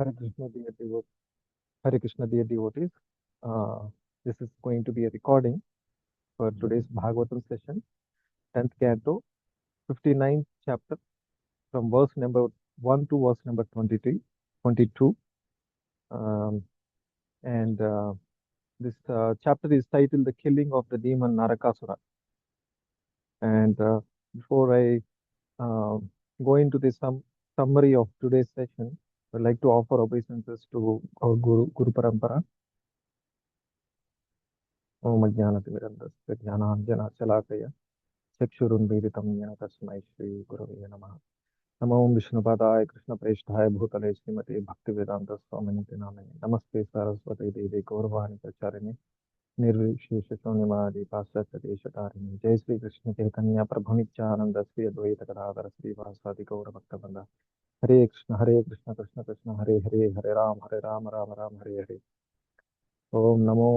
Hare Krishna, dear devotees. Hare Krishna, dear devotees. Uh, this is going to be a recording for today's Bhagavatam session, 10th canto, 59th chapter, from verse number 1 to verse number 22. Um, and this chapter is titled The Killing of the Demon Narakasura. And before I uh, go into the summary of today's session, I'd like to offer obeisances to our Guru Parampara. ओम अज्ञानतिमिरन्धस्य ज्ञानाञ्जनशलाकया चक्षुरुन्मीलितं येन तस्मै श्रीगुरवे नमः। नमो विष्णुपादाय कृष्णप्रेष्ठाय भूतले श्रीमते भक्तिवेदान्तस्वामिनिति नामिने नमस्ते सरस्वती देवी गौरवाणि प्रचारिणे निर्विशेषशून्यवादी पाश्चात्यदेशतारिणे जय श्री कृष्ण चैतन्य प्रभु नित्यानंद श्री अद्वैत गदाधर श्रीवासादि गौरभक्तवृंद हरे कृष्ण कृष्ण कृष्ण हरे हरे हरे राम राम राम हरे हरे। ओम नमो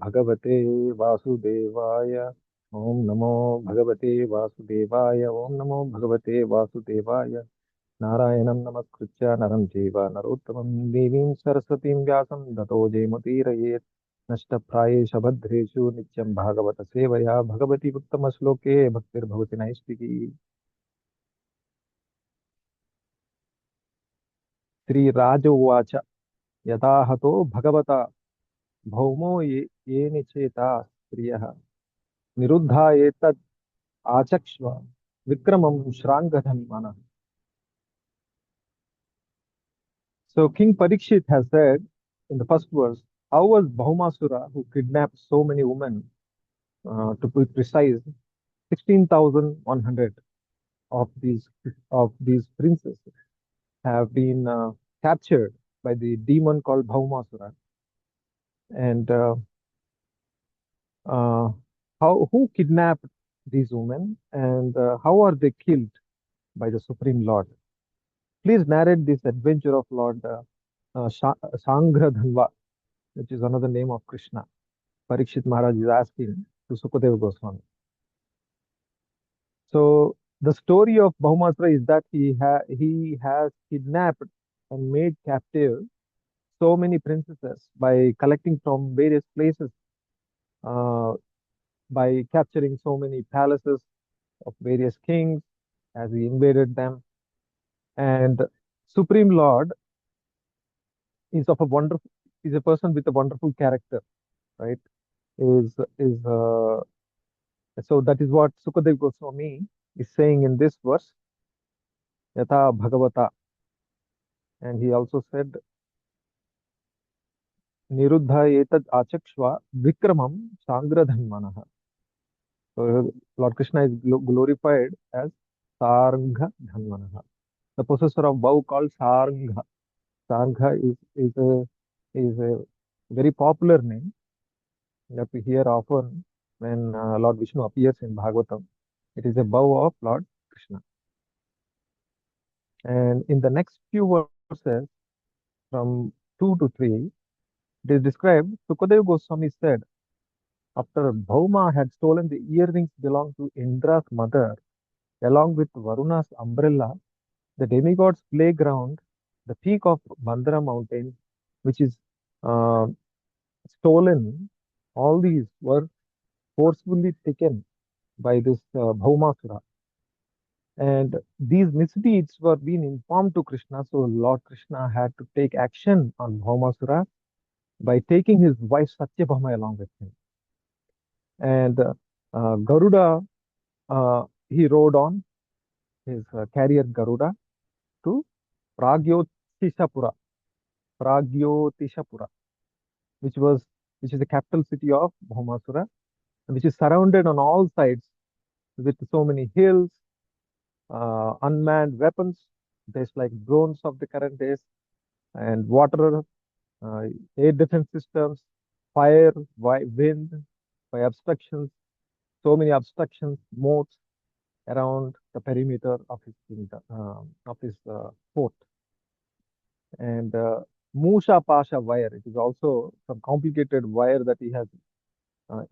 भगवते वासुदेवाय। ओम नमो भगवते वासुदेवाय। ओम नमो भगवते वासुदेवाय। नारायणं नमस्कृत्य नरं चैव नरोत्तमं देवीं सरस्वतीं व्यासं ततो जयमुदीरयेत्। नष्टप्रायेष भद्रेषु नित्यं भागवत सेवया भगवती उत्तमश्लोके भक्तिर्भवति नैष्टिकी। श्रीराजोवाच यथा हतो भगवता भौमो येन चेता स्त्रियः निरुद्धा एतद् आचक्ष्व विक्रमं श्राङ्गधन्वनः. So King Parikshit has said in the first verse, how was Bhaumasura, who kidnapped so many women, to be precise, 16,100 of these princes have been captured by the demon called Bhaumasura, and who kidnapped these women, and how are they killed by the Supreme Lord? Please narrate this adventure of Lord Sangradhanva, which is another name of Krishna. Parikshit Maharaj is asking to Sukadeva Goswami. So the story of Bhaumasura is that he has kidnapped and made captive so many princesses by collecting from various places, uh, by capturing so many palaces of various kings as he invaded them. And Supreme Lord is a person with a wonderful character, right? Is So that is what Sukadeva Goswami is saying in this verse, Yatha Bhagavata. And he also said, Niruddha etad achakshva vikramam sangradhanmanaha. So Lord Krishna is glorified as Sarangha Dhanmanaha, the possessor of bow called Sarangha. Sarangha is a very popular name that we hear often when Lord Vishnu appears in Bhagavatam. It is a bow of Lord Krishna. And in the next few verses, from 2 to 3, it is described, Sukadeva Goswami said, after Bhauma had stolen the earrings belonging to Indra's mother, along with Varuna's umbrella, the demigod's playground, the peak of Mandara mountain, which is uh, stolen, all these were forcefully taken by this Bhaumasura. And these misdeeds were being informed to Krishna, so Lord Krishna had to take action on Bhaumasura by taking his wife Satyabhama along with him. And Garuda, he rode on his carrier Garuda to Pragyotishapura, Pragyotishapura, which is the capital city of Bhaumasura, which is surrounded on all sides with so many hills, unmanned weapons, just like drones of the current days, and water, uh, air defense systems, fire, wind, by obstructions, so many obstructions, moats around the perimeter of his kingdom, of his fort. And Musha Pasha wire, it is also some complicated wire that he has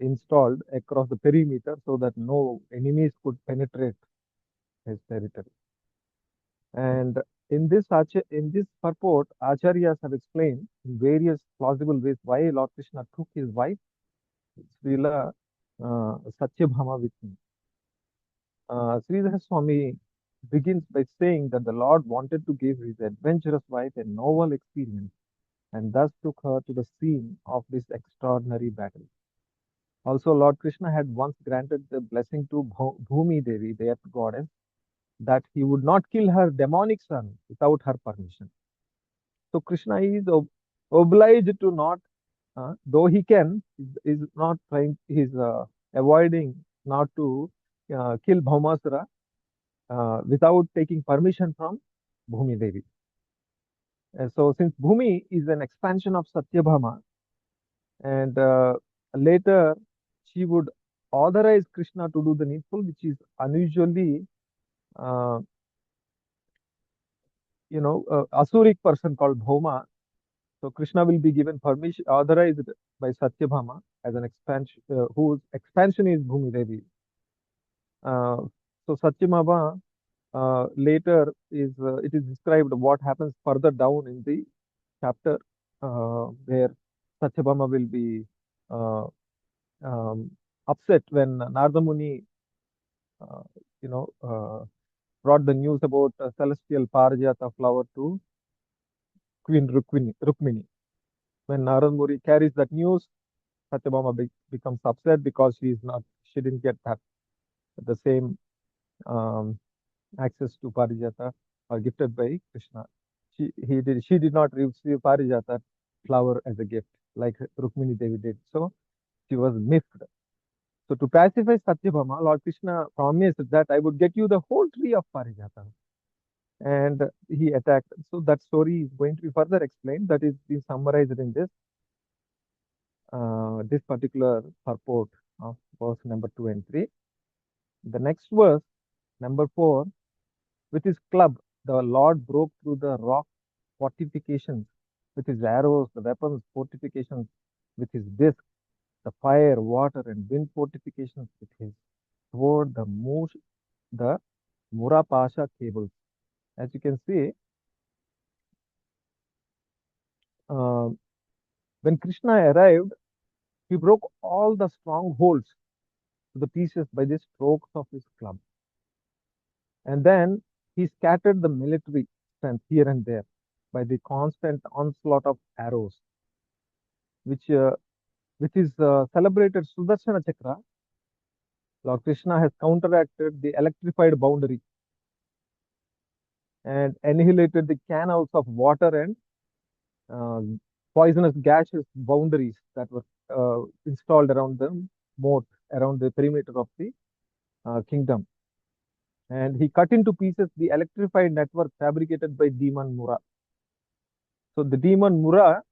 installed across the perimeter so that no enemies could penetrate his territory. And in this purport, Acharyas have explained in various plausible ways why Lord Krishna took his wife, Srila Satyabhama, with him. Sridhar Swami begins by saying that the Lord wanted to give his adventurous wife a novel experience and thus took her to the scene of this extraordinary battle. Also, Lord Krishna had once granted the blessing to Bhumi Devi, the earth goddess, that he would not kill her demonic son without her permission. So Krishna is obliged to not, though he can, is not trying, he's avoiding not to kill Bhaumasura without taking permission from Bhumi Devi. And so since Bhumi is an expansion of Satyabhama, and later she would authorize Krishna to do the needful, which is unusually, uh, Asuric person called Bhauma. So Krishna will be given permission, authorized by Satyabhama as an expansion, whose expansion is Bhumi Devi. Uh, so Satyabhama later it is described what happens further down in the chapter where Satyabhama will be uh, um, upset when Narada Muni, uh, you know, brought the news about celestial Parijata flower to Queen Rukmini. When Narada Muni carries that news, Satyabhama becomes upset because she didn't get that the same um, access to Parijata or gifted by Krishna. She did not receive Parijata flower as a gift like Rukmini Devi did. So she was miffed. So to pacify Satyabhama, Lord Krishna promised that I would get you the whole tree of Parijata. And he attacked. So that story is going to be further explained. That is being summarized in this particular purport of verse number 2 and 3. The next verse, number 4, with his club, the Lord broke through the rock fortifications with his arrows, the weapons, fortifications with his disc, the fire, water, and wind fortifications with his sword, the Murapasha cables. As you can see, uh, when Krishna arrived, he broke all the strongholds to the pieces by the strokes of his club. And then he scattered the military strength here and there by the constant onslaught of arrows, which with his celebrated Sudarshana Chakra, Lord Krishna has counteracted the electrified boundary and annihilated the canals of water and uh, poisonous gaseous boundaries that were installed around the moat, around the perimeter of the kingdom. And he cut into pieces the electrified network fabricated by demon Mura. So the demon Mura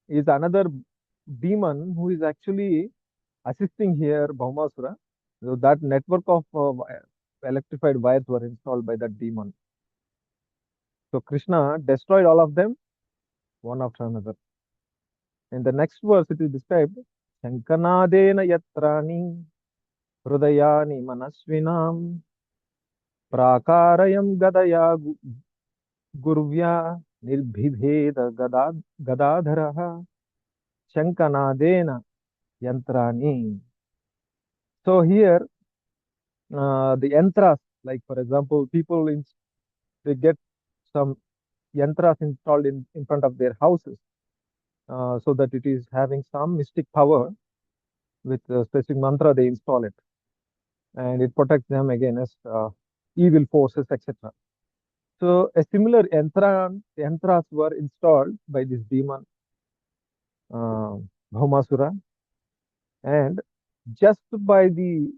is another demon who is actually assisting here Bhaumasura. So that network of electrified wires were installed by that demon. So Krishna destroyed all of them one after another. In the next verse, it is described, Shankanadena yatrani hrudayani manasvinam prakarayam gadaya gurvya nirbhibheda gadadharaha Shankanadena yantrani. So here, the yantras, like for example, they get some yantras installed in front of their houses so that it is having some mystic power with a specific mantra they install it and it protects them against evil forces, etc. So a similar yantras were installed by this demon uh, Bhaumasura, and just by the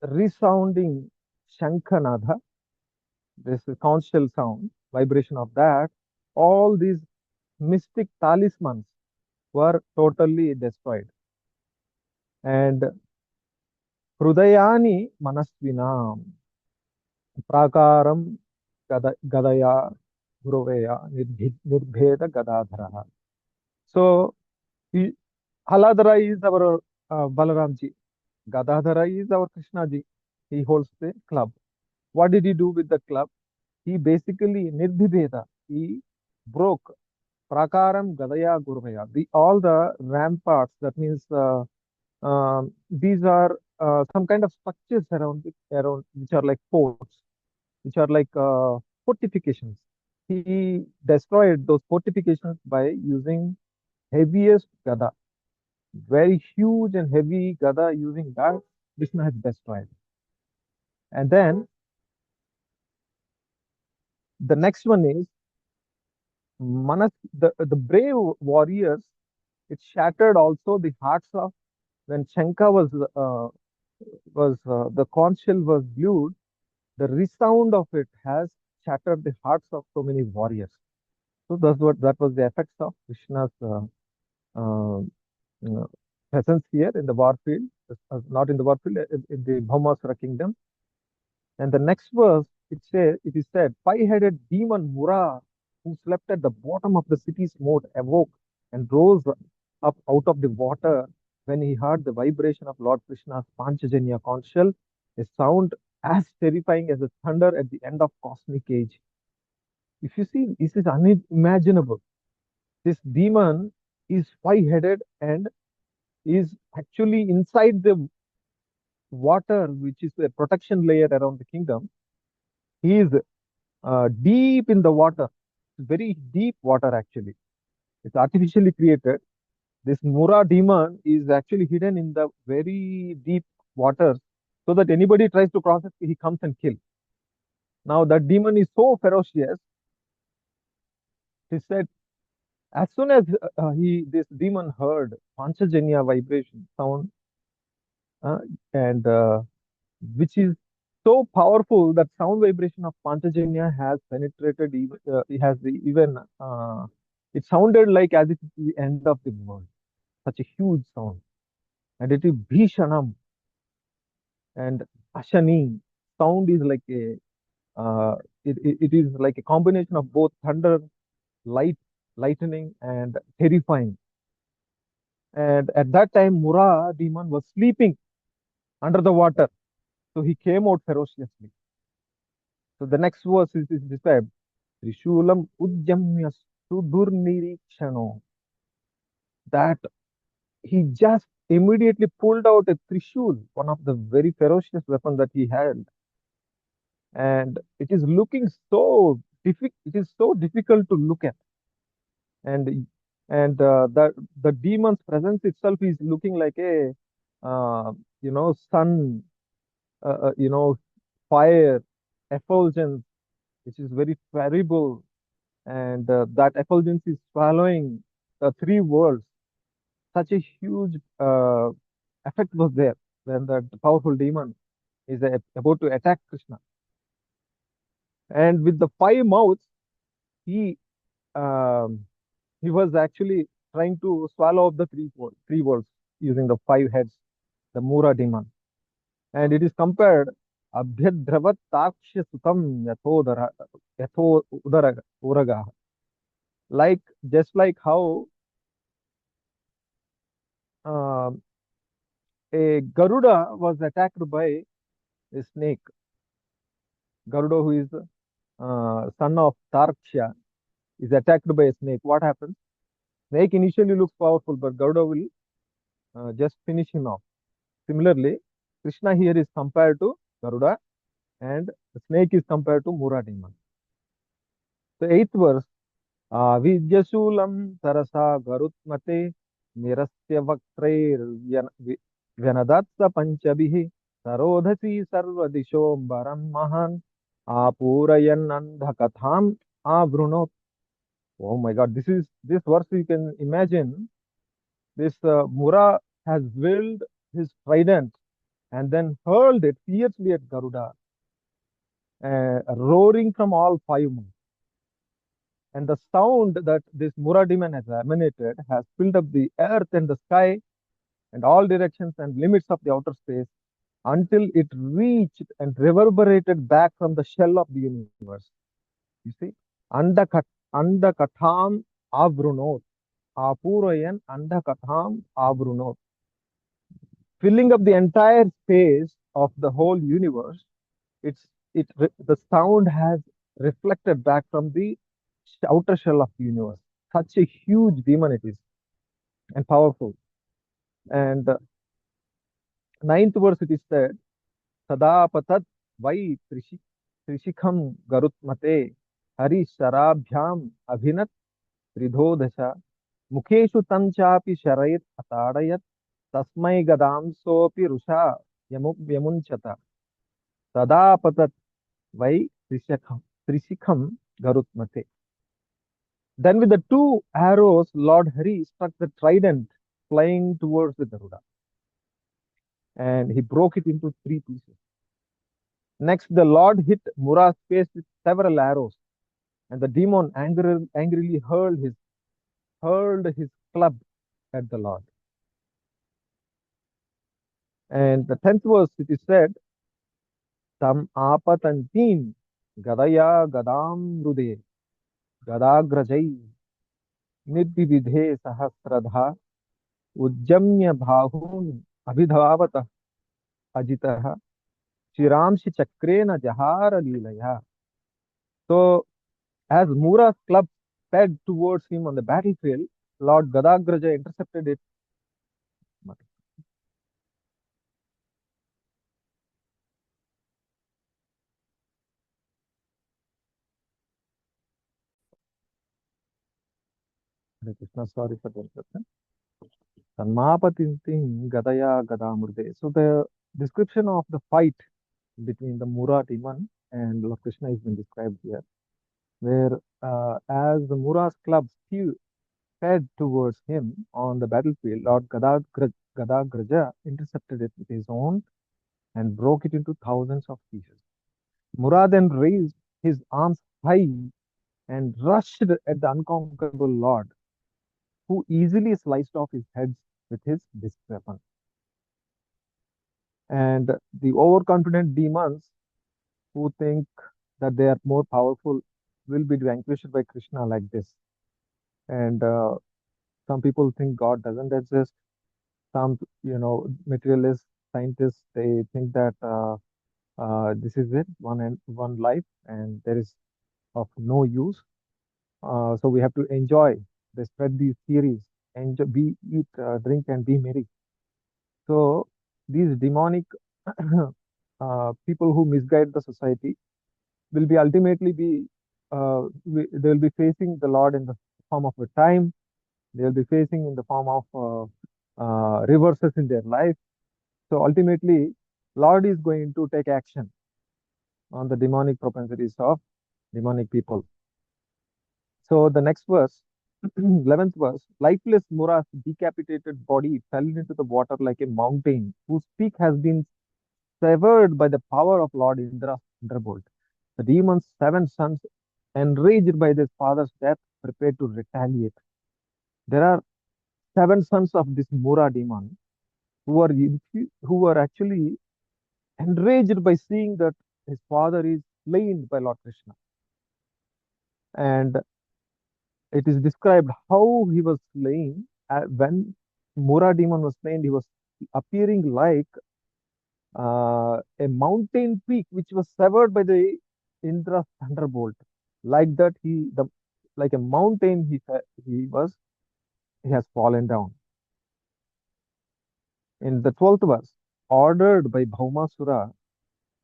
resounding Shankhanadha, this conch shell sound, vibration of that, all these mystic talismans were totally destroyed. And Hrudayani Manasvinam Prakaram Gadaya Guruveya Nirbheda Gadadhara. So Haladhara is our Balaramji. Gadadhara is our Krishnaji. He holds the club. What did he do with the club? He basically nirbhibeda. He broke prakaram gadaya gurvaya. All the ramparts. That means these are some kind of structures around which are like forts, which are like fortifications. He destroyed those fortifications by using heaviest gada, very huge and heavy gada. Using that, Krishna has destroyed. And then the next one is Manas, the brave warriors. It shattered also the hearts of when Shanka was the conch shell was glued. The resound of it has shattered the hearts of so many warriors. So that was the effects of Krishna's uh, presence here in the war field, not in the war field, in the Bhaumasura kingdom. And the next verse, it is said, five-headed demon Mura, who slept at the bottom of the city's moat, awoke and rose up out of the water when he heard the vibration of Lord Krishna's Panchajanya conch shell, a sound as terrifying as the thunder at the end of cosmic age. If you see, this is unimaginable. This demon is five-headed and is actually inside the water, which is a protection layer around the kingdom. He is deep in the water, very deep water actually. It's artificially created. This Mura demon is actually hidden in the very deep waters so that anybody tries to cross it, he comes and kills. Now that demon is so ferocious, he said, as soon as this demon heard Panchajanya vibration sound, uh, and which is so powerful that sound vibration of Panchajanya has penetrated even, it has the, even it sounded like as if it's the end of the world. Such a huge sound, and it is Bhishanam and Ashani. Sound is like it is like a combination of both thunder, light, lightning, and terrifying. And at that time, Mura demon was sleeping under the water, so he came out ferociously. So the next verse is described. Trishulam Ujjamya Sudurnirikshano. That he just immediately pulled out a Trishul, one of the very ferocious weapons that he had. And it is looking so difficult. It is so difficult to look at. And the demon's presence itself is looking like a sun, fire, effulgence, which is very terrible. And that effulgence is swallowing the three worlds. Such a huge effect was there when the powerful demon is about to attack Krishna. And with the five mouths, he um, he was actually trying to swallow up the three worlds using the five heads, the Mura demon. And it is compared Abhyadravat Taksha Sutam Yatho Uraga. Like just like how um, a Garuda was attacked by a snake. Garuda, who is son of Tarksha, is attacked by a snake. What happens? Snake initially looks powerful, but Garuda will just finish him off. Similarly, Krishna here is compared to Garuda, and the snake is compared to Mura demon. The eighth verse, Vidyasulam Tarasa Garutmate Nirasya Vaktrair Vyanadatsa Panchabhi Sarodhasi Sarvadishombaram Mahan Apurayan Andhakatham Avrunot. Oh my God, this verse you can imagine. This Mura has wielded his trident and then hurled it fiercely at Garuda, roaring from all five mouths. And the sound that this Mura demon has emanated has filled up the earth and the sky and all directions and limits of the outer space until it reached and reverberated back from the shell of the universe. You see, Andakatham Avrunot, Apurayan Andakatham Avrunot, filling up the entire space of the whole universe. The sound has reflected back from the outer shell of the universe. Such a huge demon it is and powerful. And ninth verse it is said, Sadapatat vai trishikam garutmate hari sharabhyam abhinat tridhodasha mukeshu tanchapi sharayat atadayat tasmai gadamsopi rusha yamunchata Sadapatat vai trishikam garutmate. Then with the two arrows, Lord Hari struck the trident flying towards the Garuda, and he broke it into three pieces. Next, the Lord hit Mura's face with several arrows, and the demon angrily hurled his club at the Lord. And the 10th verse, it is said, Tam apatantin gadaya gadam rude gadagrajai nidvidhe sahasradha ujjamya bahun abhidhavata ajitah shiramshi chakrena jahara leelaya. So, as Mura's club sped towards him on the battlefield, Lord Gadagraja intercepted it. Hare Krishna, sorry for the interruption. Tanmapatinting Gadaya Gadamurde. So the description of the fight between the Mura demon and Lord Krishna has been described here, where as the Mura's club sped towards him on the battlefield, Lord Gadagraja intercepted it with his own and broke it into thousands of pieces. Mura then raised his arms high and rushed at the unconquerable Lord, who easily sliced off his heads with his disc weapon. And the overconfident demons who think that they are more powerful will be vanquished by Krishna like this. And some people think God doesn't exist. Some, materialists, scientists, they think that this is it, one life, and there is of no use. So we have to enjoy. They spread these theories. Enjoy, eat, drink, and be merry. So these demonic people who misguide the society will be ultimately be they will be facing the Lord in the form of a time. They will be facing in the form of reverses in their life. So ultimately, Lord is going to take action on the demonic propensities of demonic people. So the next verse, 11th verse, lifeless Mura's decapitated body fell into the water like a mountain whose peak has been severed by the power of Lord Indra's thunderbolt. The demon's seven sons, enraged by their father's death, prepared to retaliate. There are seven sons of this Mura demon who are actually enraged by seeing that his father is slain by Lord Krishna. And it is described how he was slain. When Mura demon was slain, he was appearing like a mountain peak which was severed by the Indra's thunderbolt. Like that, like a mountain, he has fallen down. In the 12th verse, ordered by Bhaumasura,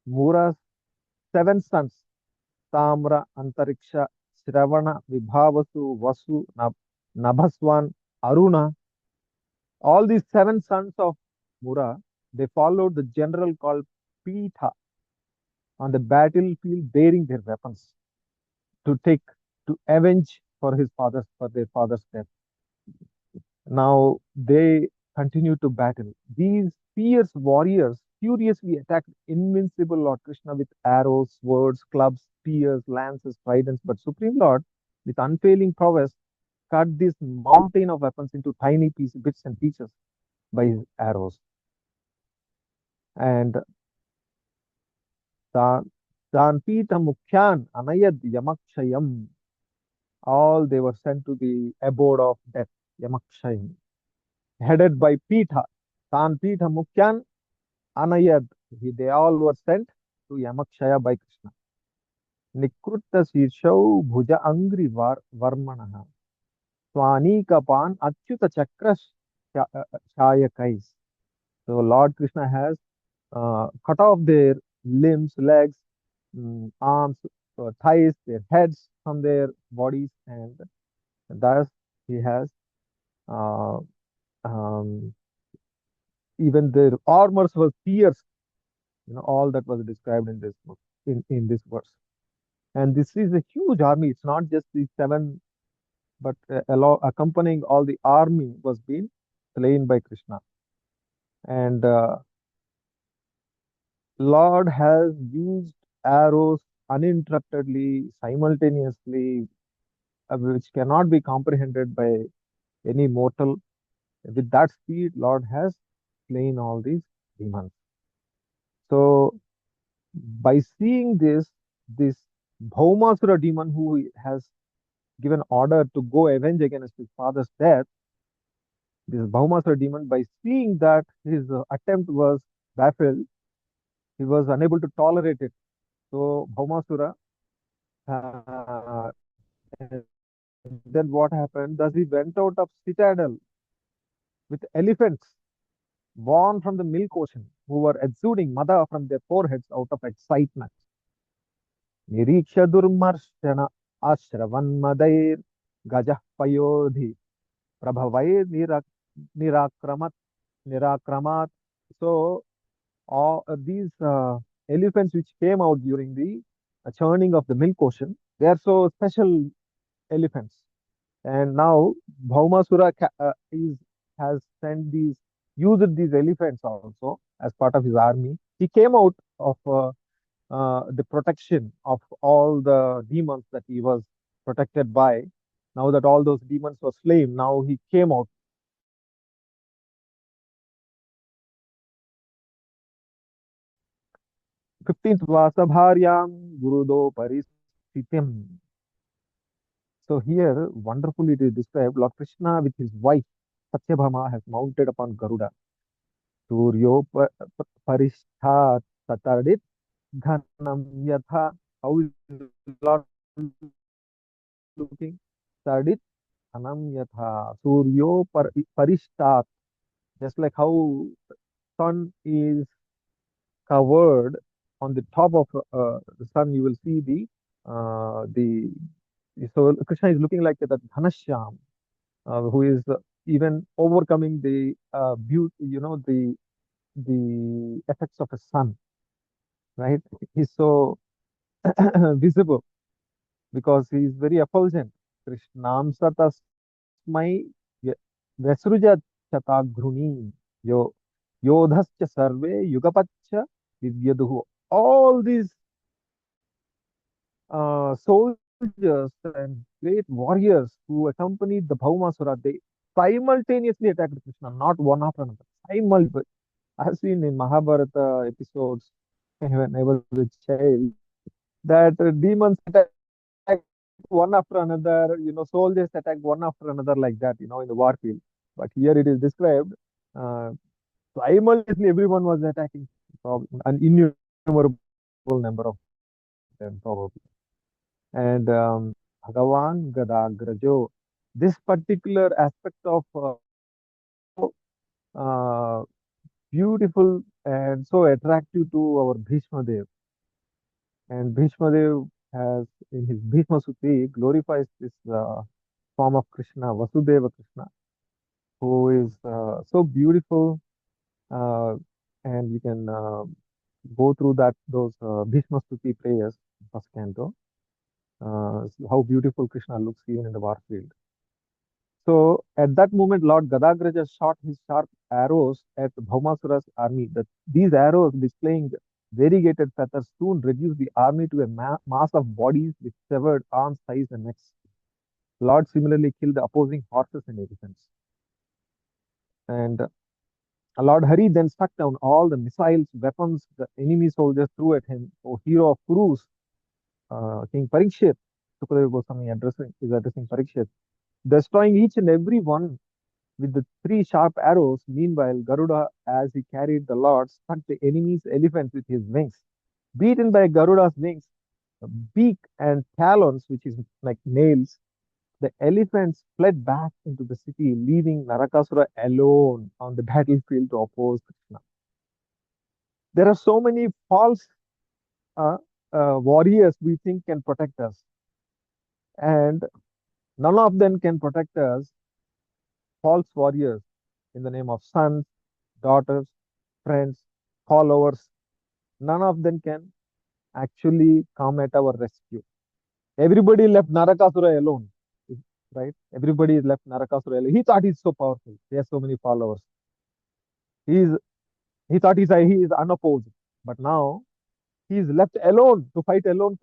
Mura's seven sons, Tamra, Antariksha, Shravana, Vibhavasu, Vasu, Nabhaswan, Aruna, all these seven sons of Mura, they followed the general called Pitha on the battlefield bearing their weapons to take to avenge for their father's death. Now they continue to battle. These fierce warriors furiously attacked invincible Lord Krishna with arrows, swords, clubs, spears, lances, tridents. But Supreme Lord, with unfailing prowess, cut this mountain of weapons into tiny bits and pieces by his arrows. And Danpita Mukhyan Anayad Yamakshayam, all they were sent to the abode of death, Yamakshayam, headed by Pitha. Tanpita Mukhyan Anayad, they all were sent to Yamakshaya by Krishna. Nikrutta Shirshau Bhuja Angri Varmanaha. Swanikapan Achyuta Chakra Shayakais. So Lord Krishna has cut off their limbs, legs, arms, thighs, their heads from their bodies, and thus he has uh, um, even their armors were pierced. All that was described in this book, in this verse. And this is a huge army. It's not just the seven, but accompanying all the army was being slain by Krishna. And Lord has used arrows uninterruptedly, simultaneously, which cannot be comprehended by any mortal. With that speed, Lord has slain all these demons. So, by seeing this Bhaumasura demon who has given order to go avenge against his father's death, this Bhaumasura demon, by seeing that his attempt was baffled, he was unable to tolerate it. So, Bhaumasura, uh, then what happened? Thus, he went out of citadel with elephants born from the milk ocean, who were exuding mada from their foreheads out of excitement. Niriksha durmarshana ashravanmadair gajah payodhi prabhavair nirakramat nirakramat. So all these elephants which came out during the churning of the milk ocean, they are so special elephants. And now Bhaumasura has sent used these elephants also as part of his army. He came out of the protection of all the demons that he was protected by. Now that all those demons were slain, now he came out. 15th Vasabharyam Gurudo Paristhitim. So here, wonderfully it is described, Lord Krishna with his wife Satyabhama has mounted upon Garuda. Suryo Paristhat Satardit Dhanam Yatha. How is Lord looking? Sardit Dhanam Yatha. Suryo Parishtat. Just like how sun is covered on the top of the sun, you will see the so Krishna is looking like that Dhanashyam, who is even overcoming the beauty, the effects of a sun, right? He's so visible because he is very effulgent. Krishnam satasmai vesruja chatagruni yo yodhascha sarve yugapacha divyaduhu. All these soldiers and great warriors who accompanied the Bhaumasura, they simultaneously attacked Krishna, not one after another. Simultaneously. I have seen in Mahabharata episodes when I was a child that demons attack one after another, soldiers attack one after another like that, in the war field. But here it is described uh, simultaneously everyone was attacking, an innumerable number of them probably. And Bhagavan Gadagrajo, this particular aspect of uh, beautiful and so attractive to our Bhishma Dev. And Bhishma Dev has, in his Bhishma Suti, glorifies this form of Krishna, Vasudeva Krishna, who is so beautiful. Uh, and you can go through those Bhishma Stuti prayers, first canto, how beautiful Krishna looks even in the war field. So at that moment, Lord Gadagraja shot his sharp arrows at Bhaumasura's army. These arrows, displaying variegated feathers, soon reduced the army to a mass of bodies with severed arms, thighs, and necks. Lord similarly killed the opposing horses and elephants. And Lord Hari then struck down all the missiles, weapons the enemy soldiers threw at him. O hero of Kurus, King Parikshit, Sukadeva Goswami is addressing Parikshit, destroying each and every one with the three sharp arrows. Meanwhile, Garuda, as he carried the Lord, struck the enemy's elephant with his wings. Beaten by Garuda's wings, beak and talons, which is like nails, the elephants fled back into the city, leaving Narakasura alone on the battlefield to oppose Krishna. There are so many false uh, warriors we think can protect us, and none of them can protect us. False warriors in the name of sons, daughters, friends, followers, none of them can actually come at our rescue. Everybody left Narakasura alone, right? Everybody left Narakasura alone. He thought he's so powerful. He has so many followers. He's he thought he is unopposed, but now he is left alone to fight alone.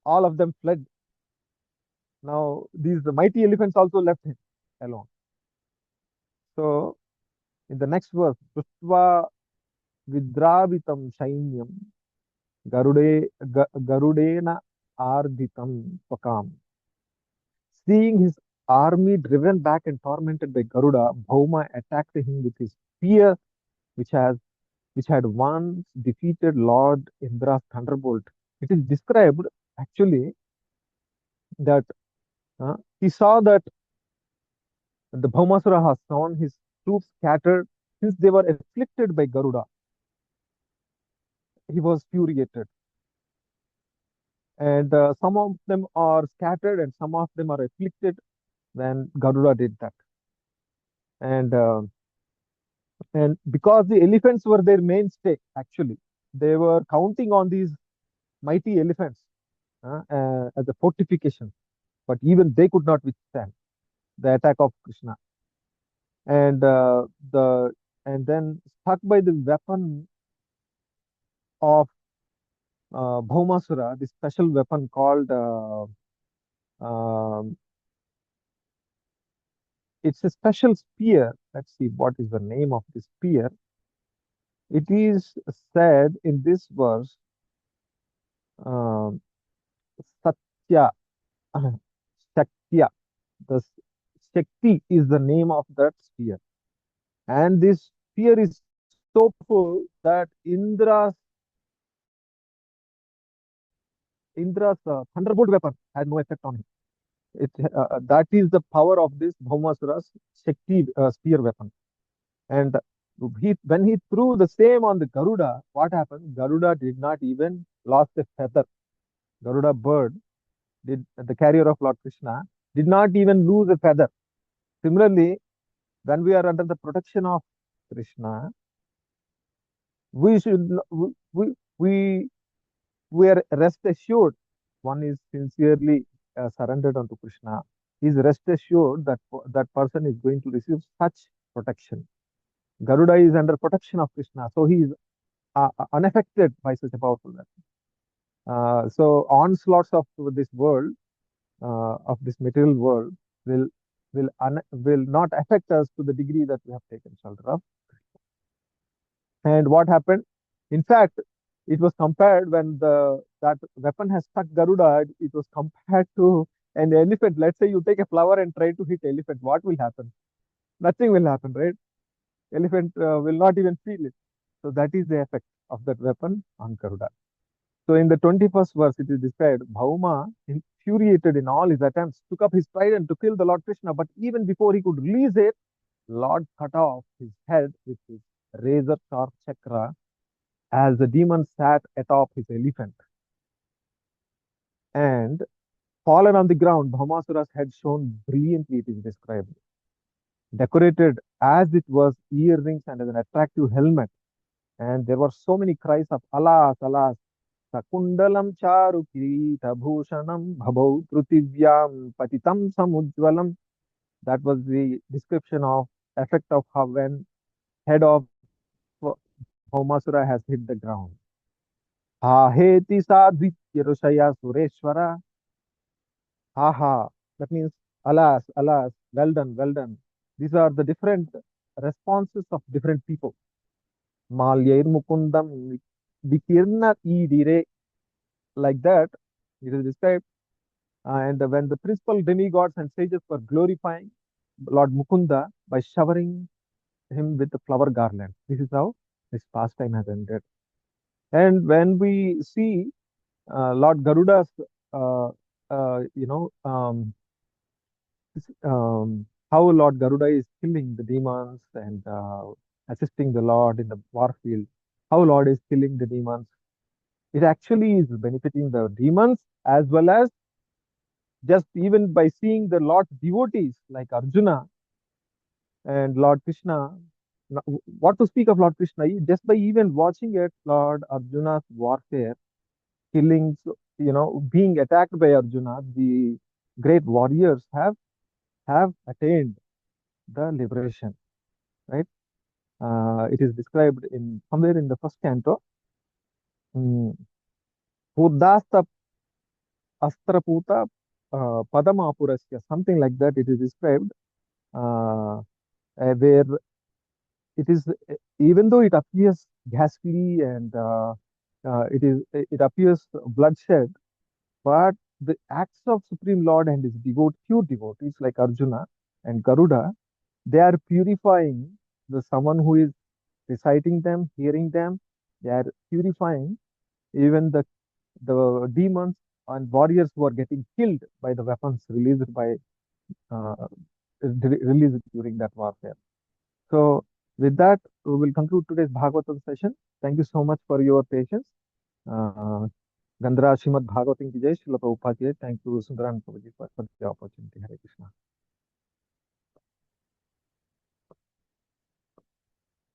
All of them fled. Now these the mighty elephants also left him alone. So in the next verse, Dushtva Vidravitam Shainyam Garudena Arditam Pakam. Seeing his army driven back and tormented by Garuda, Bhauma attacked him with his spear, which has which had once defeated Lord Indra's thunderbolt. It is described actually that he saw that the Bhaumasura has saw his troops scattered since they were afflicted by Garuda. He was furiated, and some of them are scattered and some of them are afflicted when Garuda did that. And because the elephants were their mainstay, actually, they were counting on these mighty elephants as a fortification, but even they could not withstand the attack of Krishna. And the and then struck by the weapon of Bhaumasura, this special weapon called um it's a special spear. Let's see what is the name of this spear. It is said in this verse, um, Satya, Shakya. The Shakti is the name of that spear, and this spear is so full that Indra's thunderbolt weapon had no effect on him. That is the power of this Bhaumasura's Shakti spear weapon. And when he threw the same on the Garuda, what happened? Garuda did not even lost a feather. Garuda bird, the carrier of Lord Krishna, did not even lose a feather. Similarly, when we are under the protection of Krishna, we should we are rest assured. One is sincerely surrendered unto Krishna. He is rest assured that that person is going to receive such protection. Garuda is under protection of Krishna, so he is unaffected by such a powerful weapon. So onslaughts of this world, of this material world, will will not affect us to the degree that we have taken shelter of. And what happened? In fact, it was compared when the that weapon has struck Garuda. It was compared to an elephant. Let's say you take a flower and try to hit elephant. What will happen? Nothing will happen, right? Elephant will not even feel it. So that is the effect of that weapon on Garuda. So in the 21st verse, it is described, Bhauma, infuriated in all his attempts, took up his trident to kill the Lord Krishna, but even before he could release it, Lord cut off his head with his razor sharp chakra as the demon sat atop his elephant. And fallen on the ground, Bhaumasura's head shone brilliantly, it is described, decorated as it was earrings and as an attractive helmet. And there were so many cries of alas, alas, Sakundalam charu kirita bhushanam bhabau prutivyam patitam samujvalam. That was the description of effect of how when head of Bhaumasura has hit the ground. Ha heti sadvitya rushaya sureshwara. Ha ha. That means alas, alas, well done, well done. These are the different responses of different people. Malyair mukundam vikirna idire. Like that, it is described. And when the principal demigods and sages were glorifying Lord Mukunda by showering him with the flower garland. This is how this pastime has ended. And when we see Lord Garuda's, uh, you know, how Lord Garuda is killing the demons and assisting the Lord in the war field. How Lord is killing the demons. It actually is benefiting the demons as well as just even by seeing the Lord's devotees like Arjuna and Lord Krishna. What to speak of Lord Krishna? Just by even watching it, Lord Arjuna's warfare, killings, being attacked by Arjuna, the great warriors have attained the liberation, right? It is described in somewhere in the first canto. Mm, Purdasta Astraputa Padamapurasya, something like that. It is described where it is, even though it appears ghastly and it appears bloodshed, but the acts of Supreme Lord and his pure devotees like Arjuna and Garuda, they are purifying the someone who is reciting them, hearing them. They are purifying even the demons and warriors who are getting killed by the weapons released uh, released during that warfare. So, with that, we will conclude today's Bhagavatam session. Thank you so much for your patience. Uh, Gandhara Srimad Bhagavatam ki Jai, Srila Prabhupada ki Jai. Thank you, Sundaran Prabhuji, for the opportunity. Hare Krishna.